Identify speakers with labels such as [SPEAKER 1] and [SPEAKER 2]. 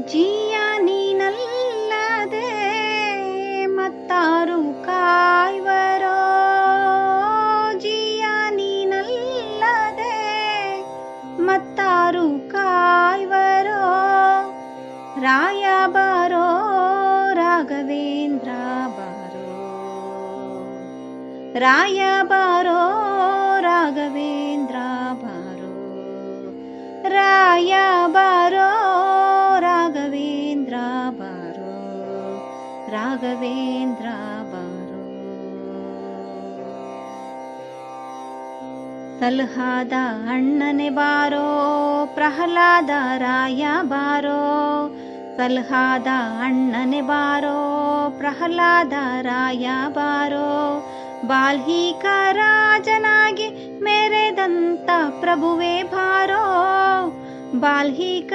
[SPEAKER 1] ಜೀಯ ನೀನಲ್ಲದೆ ಮತ್ತಾರು ಕಾಯ್ವರೋ, ಜೀಯ ನೀನಲ್ಲದೆ ಮತ್ತಾರು ಕಾಯ್ವರೋ. ರಾಯ ಬಾರೋ ರಾಘವೇಂದ್ರ ಬಾರೋ, ರಾಯ ಬಾರೋ ರಾಘವೇಂದ್ರ ಬಾರೋ, ರಾಯ ಬಾರೋ ರಾಘವೇಂದ್ರ ಬಾರೋ, ರಾಘವೇಂದ್ರ ಬಾರೋ. ಸಲಹಾದ ಅಣ್ಣನೆ ಬಾರೋ ಪ್ರಹ್ಲಾದ ರಾಯ ಬಾರೋ, ಸಲಹಾದ ಅಣ್ಣನೆ ಬಾರೋ ಪ್ರಹ್ಲಾದ ರಾಯ ಬಾರೋ. ಬಾಲ್ಮೀಕ ರಾಜನಾಗಿ ಮೆರೆದಂತ ಪ್ರಭುವೇ ಬಾರೋ, ಬಾಲ್ಮೀಕ